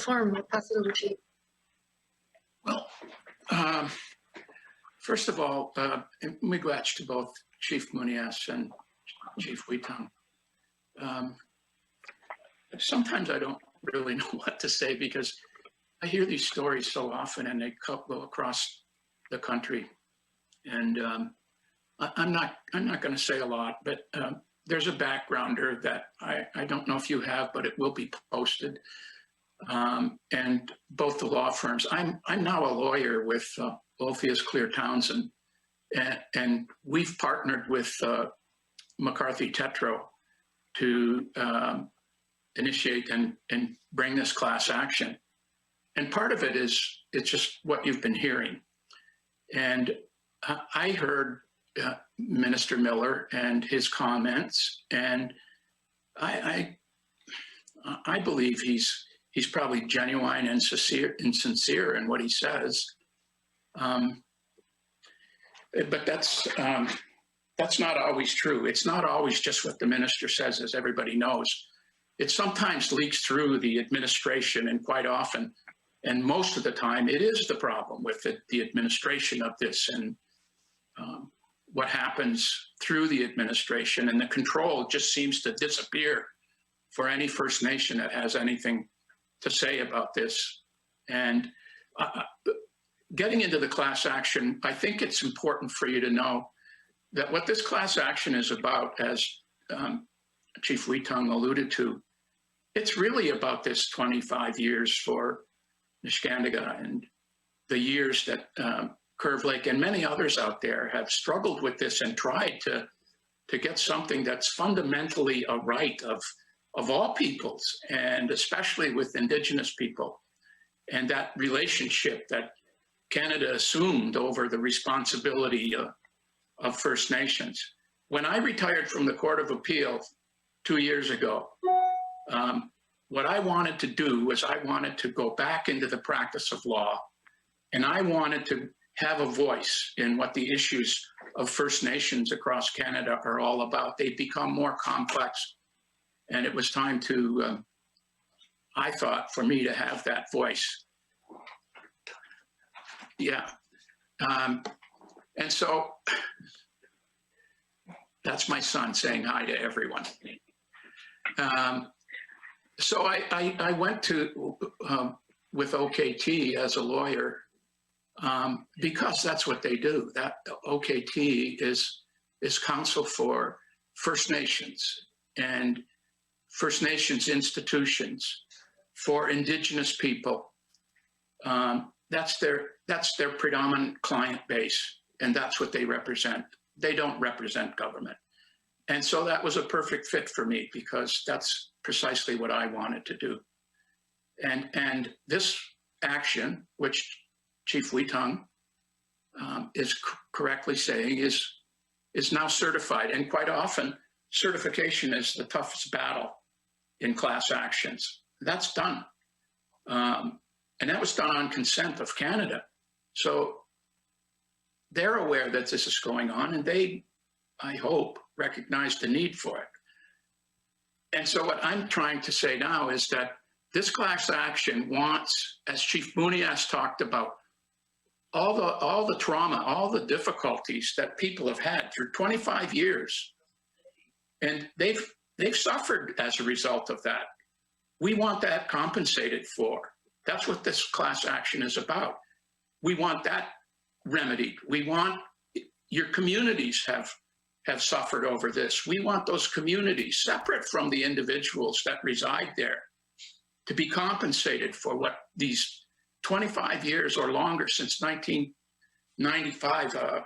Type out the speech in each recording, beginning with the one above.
LaForme, I'll pass it over to you. Well, first of all, miigwech to both Chief Munias and Chief Wheaton. Sometimes I don't really know what to say because I hear these stories so often and they go across the country. And I'm not going to say a lot, but there's a backgrounder that I don't know if you have, but it will be posted. And both the law firms, I'm now a lawyer with Olpheus Clear Townsend, and we've partnered with McCarthy Tetro to initiate and bring this class action. And part of it is, it's just what you've been hearing. And I heard Minister Miller and his comments, and I believe he's probably genuine and sincere in what he says. But that's not always true. It's not always just what the minister says, as everybody knows. It sometimes leaks through the administration, and quite often, and most of the time, it is the problem with the administration of this and what happens through the administration, and the control just seems to disappear for any First Nation that has anything to say about this. And getting into the class action, I think it's important for you to know that what this class action is about, as Chief Wheaton alluded to, it's really about this 25 years for Niskandiga and the years that Curve Lake and many others out there have struggled with this and tried to get something that's fundamentally a right of all peoples, and especially with Indigenous people, and that relationship that Canada assumed over the responsibility of First Nations. When I retired from the Court of Appeal 2 years ago, what I wanted to do was I wanted to go back into the practice of law, and I wanted to have a voice in what the issues of First Nations across Canada are all about. They've become more complex, and it was time to, I thought, for me to have that voice. Yeah. And so that's my son saying hi to everyone. So I went to, with OKT as a lawyer, because that's what they do. That OKT is Counsel for First Nations and First Nations institutions for Indigenous people. That's their predominant client base, and that's what they represent. They don't represent government. And so that was a perfect fit for me, because that's precisely what I wanted to do. And this action, which Chief Wheaton is correctly saying, is now certified. And quite often, certification is the toughest battle in class actions. That's done. And that was done on consent of Canada. So they're aware that this is going on, and they, I hope, recognize the need for it. And so what I'm trying to say now is that this class action wants, as Chief Munias talked about, all the trauma, all the difficulties that people have had through 25 years. And they've suffered as a result of that. We want that compensated for. That's what this class action is about. We want that remedied. We want, your communities have suffered over this. We want those communities, separate from the individuals that reside there, to be compensated for what these 25 years or longer, since 1995,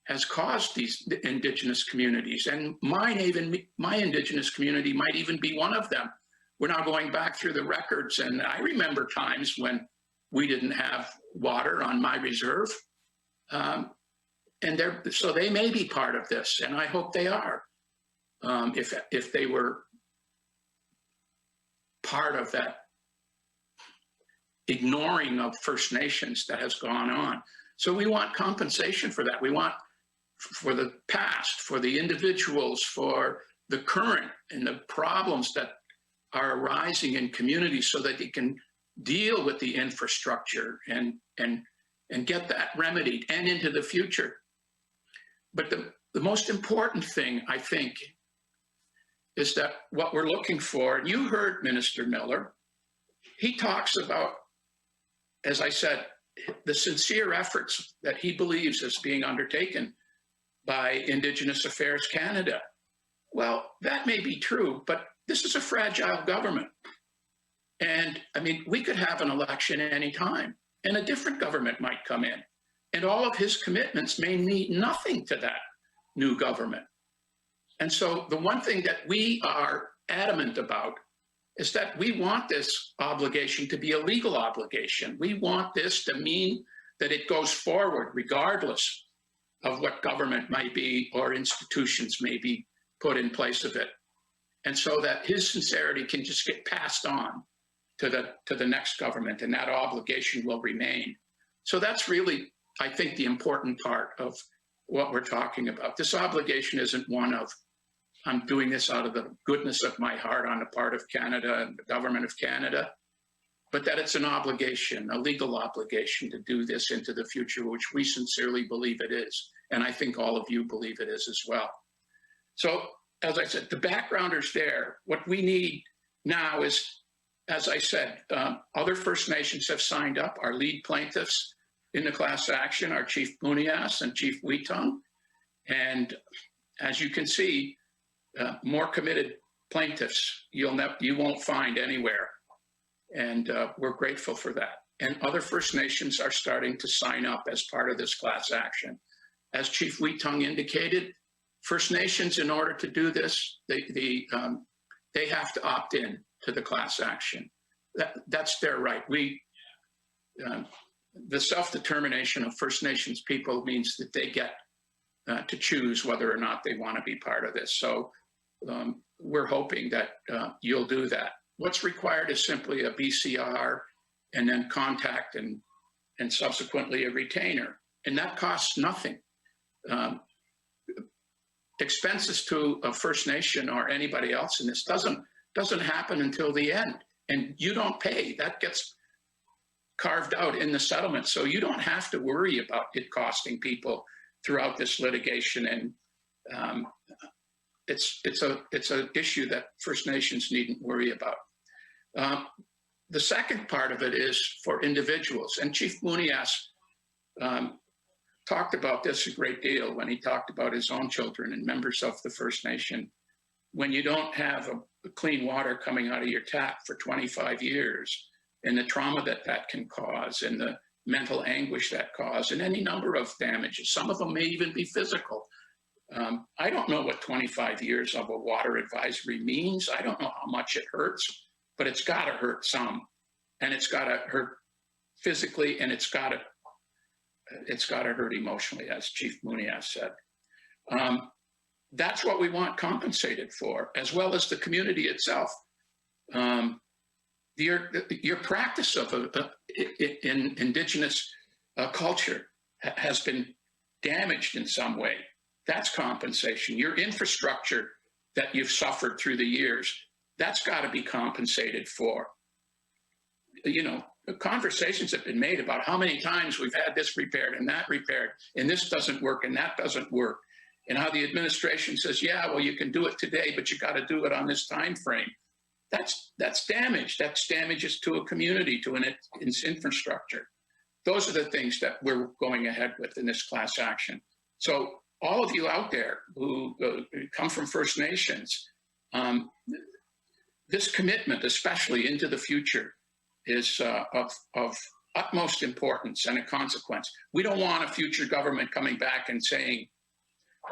has caused these Indigenous communities. And my Indigenous community might even be one of them. We're now going back through the records, and I remember times when we didn't have water on my reserve. So they may be part of this, and I hope they are, if they were part of that ignoring of First Nations that has gone on. So we want compensation for that. We want for the past, for the individuals, for the current, and the problems that are arising in communities, so that they can deal with the infrastructure and get that remedied and into the future. But the most important thing, I think, is that what we're looking for, and you heard Minister Miller, he talks about, as I said, the sincere efforts that he believes is being undertaken by Indigenous Affairs Canada. Well, that may be true, but this is a fragile government. And I mean, we could have an election at any time and a different government might come in. And all of his commitments may mean nothing to that new government. And so the one thing that we are adamant about is that we want this obligation to be a legal obligation. We want this to mean that it goes forward regardless of what government might be or institutions may be put in place of it. And so that his sincerity can just get passed on to the next government, and that obligation will remain. So that's really, I think, the important part of what we're talking about. This obligation isn't one of, I'm doing this out of the goodness of my heart on the part of Canada and the government of Canada, but that it's an obligation, a legal obligation to do this into the future, which we sincerely believe it is. And I think all of you believe it is as well. So, as I said, the backgrounders there. What we need now is, as I said, other First Nations have signed up. Our lead plaintiffs in the class action are Chief Munias and Chief Weetung. And as you can see, more committed plaintiffs you won't find anywhere. And we're grateful for that. And other First Nations are starting to sign up as part of this class action. As Chief Weetung indicated, First Nations, in order to do this, they have to opt in to the class action. That's their right. The self-determination of First Nations people means that they get to choose whether or not they want to be part of this. So we're hoping that you'll do that. What's required is simply a BCR and then contact and subsequently a retainer. And that costs nothing. Expenses to a First Nation or anybody else in this doesn't happen until the end, and you don't pay. That gets carved out in the settlement, so you don't have to worry about it costing people throughout this litigation. And it's an issue that First Nations needn't worry about. The second part of it is for individuals, and Chief Munias talked about this a great deal when he talked about his own children and members of the First Nation. When you don't have a clean water coming out of your tap for 25 years, and the trauma that can cause, and the mental anguish that causes, and any number of damages, some of them may even be physical. I don't know what 25 years of a water advisory means. I don't know how much it hurts, but it's got to hurt some, and it's got to hurt physically, and it's got to hurt emotionally, as Chief Munias said. That's what we want compensated for, as well as the community itself. Your practice of in Indigenous culture has been damaged in some way. That's compensation. Your infrastructure that you've suffered through the years, that's got to be compensated for. You know, conversations have been made about how many times we've had this repaired and that repaired, and this doesn't work and that doesn't work, and how the administration says, yeah, well, you can do it today, but you got to do it on this time frame. That's damage. That's damages to a community, to its infrastructure. Those are the things that we're going ahead with in this class action. So all of you out there who come from First Nations, this commitment, especially into the future, is of utmost importance and a consequence. We don't want a future government coming back and saying,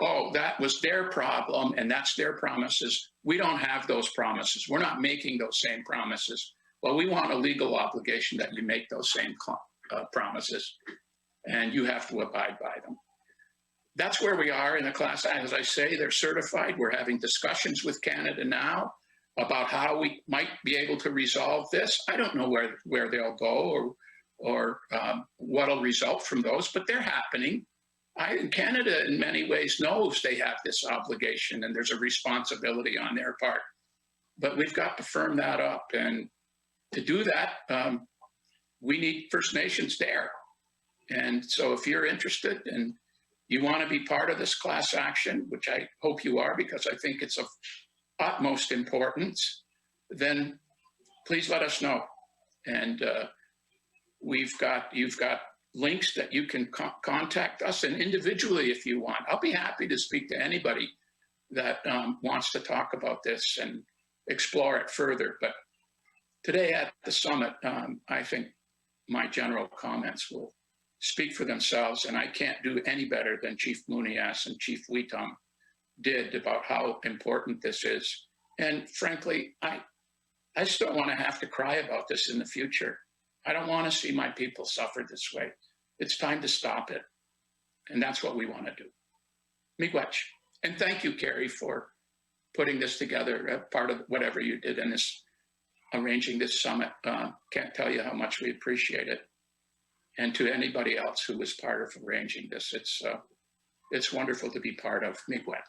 oh, that was their problem and that's their promises. We don't have those promises. We're not making those same promises. Well, we want a legal obligation that you make those same promises, and you have to abide by them. That's where we are in the class. As I say, they're certified. We're having discussions with Canada now about how we might be able to resolve this. I don't know where they'll go or what'll result from those, but they're happening. Canada, in many ways, knows they have this obligation and there's a responsibility on their part. But we've got to firm that up. And to do that, we need First Nations there. And so if you're interested and you want to be part of this class action, which I hope you are, because I think it's of utmost importance, then please let us know. And you've got links that you can contact us, and individually if you want. I'll be happy to speak to anybody that wants to talk about this and explore it further. But today at the summit, I think my general comments will speak for themselves, and I can't do any better than Chief Munias and Chief Weetum did about how important this is. And frankly, I just don't want to have to cry about this in the future. I don't want to see my people suffer this way. It's time to stop it. And that's what we want to do. Miigwech. And thank you, Carrie, for putting this together, part of whatever you did in this, arranging this summit. Can't tell you how much we appreciate it. And to anybody else who was part of arranging this, it's wonderful to be part of. Miigwech.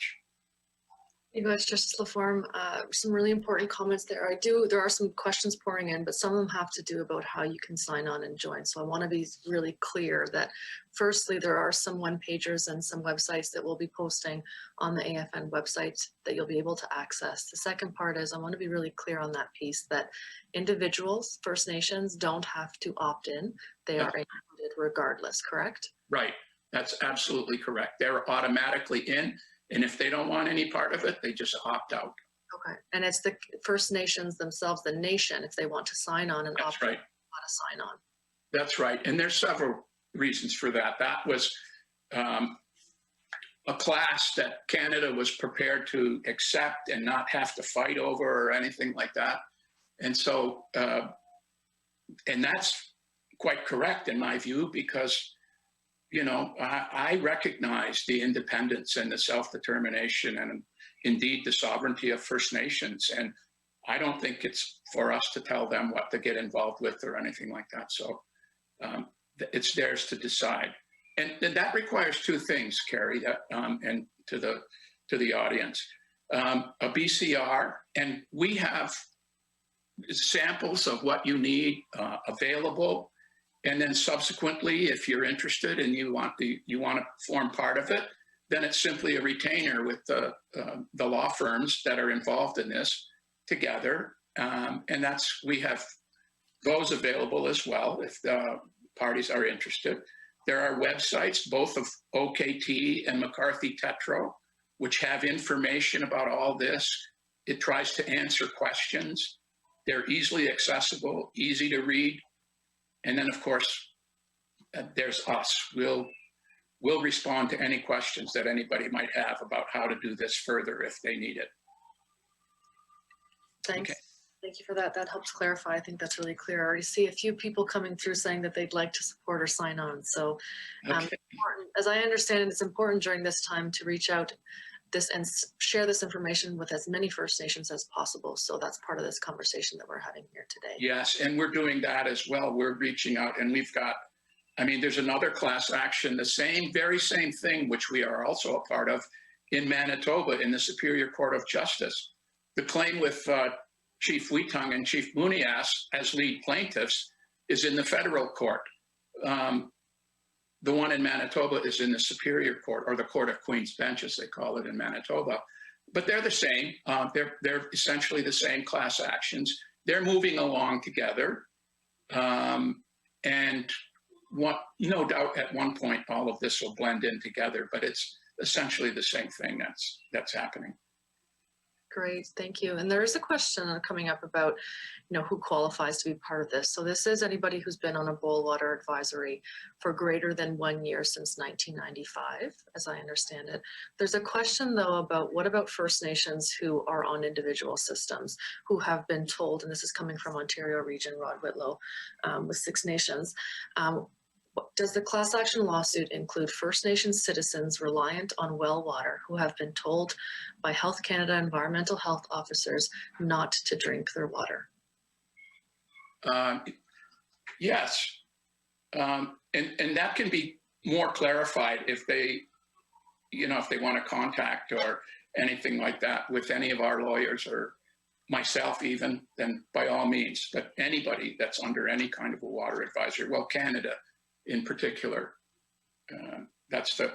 Miigwech, Justice LaForme, some really important comments there. There are some questions pouring in, but some of them have to do about how you can sign on and join. So I want to be really clear that firstly, there are some one-pagers and some websites that we'll be posting on the AFN website that you'll be able to access. The second part is I want to be really clear on that piece that individuals, First Nations, don't have to opt in. They are included regardless, correct? Right. That's absolutely correct. They're automatically in. And if they don't want any part of it, they just opt out. Okay. And it's the First Nations themselves, the nation, if they want to sign on and opt in, want to sign on. That's right. And there's several reasons for that. That was a class that Canada was prepared to accept and not have to fight over or anything like that. And so, and that's quite correct in my view, because you know, I recognize the independence and the self-determination and indeed the sovereignty of First Nations. And I don't think it's for us to tell them what to get involved with or anything like that. So it's theirs to decide. And that requires two things, Carrie, and to the audience. A BCR, and we have samples of what you need available. And then subsequently, if you're interested and you want to form part of it, then it's simply a retainer with the law firms that are involved in this together. And we have those available as well if the parties are interested. There are websites, both of OKT and McCarthy Tetro, which have information about all this. It tries to answer questions. They're easily accessible, easy to read. And then, of course, there's us. We'll respond to any questions that anybody might have about how to do this further if they need it. Thanks. Okay. Thank you for that. That helps clarify. I think that's really clear. I already see a few people coming through saying that they'd like to support or sign on. So as I understand it, it's important during this time to reach out and share this information with as many First Nations as possible. So that's part of this conversation that we're having here today. Yes, and we're doing that as well. We're reaching out, and we've got, I mean, there's another class action, the very same thing, which we are also a part of in Manitoba in the Superior Court of Justice. The claim with Chief Weetung and Chief Munias as lead plaintiffs is in the federal court. The one in Manitoba is in the Superior Court, or the Court of Queen's Bench, as they call it in Manitoba. But they're the same. They're essentially the same class actions. They're moving along together. And no doubt at one point, all of this will blend in together, but it's essentially the same thing that's happening. Great, thank you. And there is a question coming up about, who qualifies to be part of this. So this is anybody who's been on a boil water advisory for greater than 1 year since 1995, as I understand it. There's a question though about what about First Nations who are on individual systems, who have been told, and this is coming from Ontario Region, Rod Whitlow, with Six Nations, does the class action lawsuit include First Nations citizens reliant on well water who have been told by Health Canada environmental health officers not to drink their water? Yes, and that can be more clarified if they, if they want to contact or anything like that with any of our lawyers or myself even, then by all means, but anybody that's under any kind of a water advisory, well, Canada in particular, that's the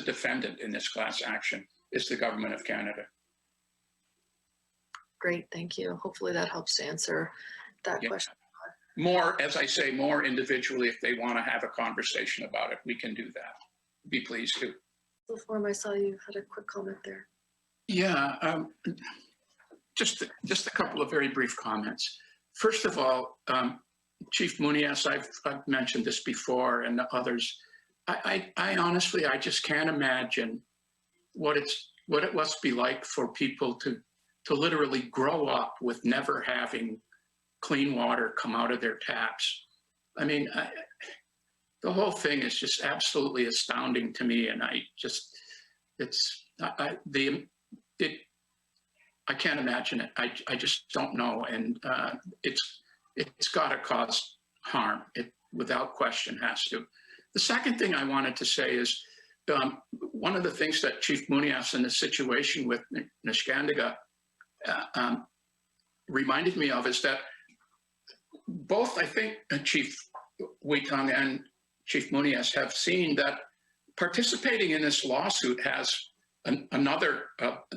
defendant in this class action, is the government of Canada. Great, thank you. Hopefully that helps to answer that question. More, as I say, more individually, if they want to have a conversation about it, we can do that. Be pleased to. LaForme, I saw you had a quick comment there. Yeah, just a couple of very brief comments. First of all, Chief Muniz, I've mentioned this before, and others. I honestly, I just can't imagine what it must be like for people to literally grow up with never having clean water come out of their taps. I mean, the whole thing is just absolutely astounding to me, and I can't imagine it. I just don't know, and it's got to cause harm. It without question has to. The second thing I wanted to say is one of the things that Chief Muniz in the situation with Neskantaga reminded me of is that both, I think, Chief Uitong and Chief Muniz have seen that participating in this lawsuit has another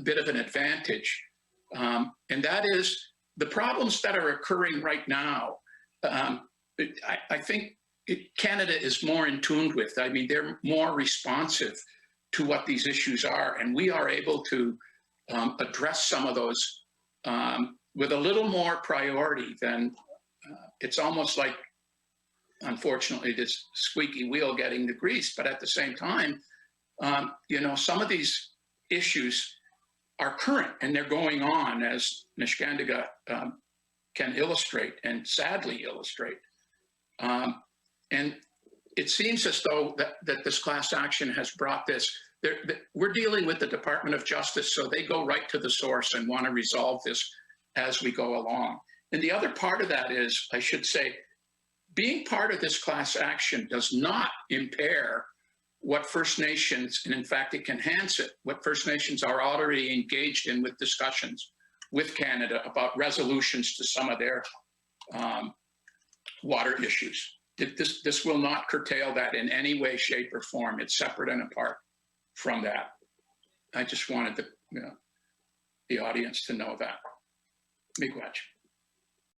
bit of an advantage, and that is the problems that are occurring right now. I think Canada is more in tune with. I mean, they're more responsive to what these issues are, and we are able to address some of those with a little more priority than it's almost like, unfortunately, this squeaky wheel getting the grease. But at the same time, you know, some of these issues are current and they're going on, as Neskantaga can illustrate and sadly illustrate. And it seems as though that this class action has brought this. We're dealing with the Department of Justice, so they go right to the source and want to resolve this as we go along. And the other part of that is, I should say, being part of this class action does not impair what First Nations, and in fact, it can enhance it, what First Nations are already engaged in with discussions with Canada about resolutions to some of their water issues. This will not curtail that in any way, shape, or form. It's separate and apart from that. I just wanted the audience to know that. Miigwech.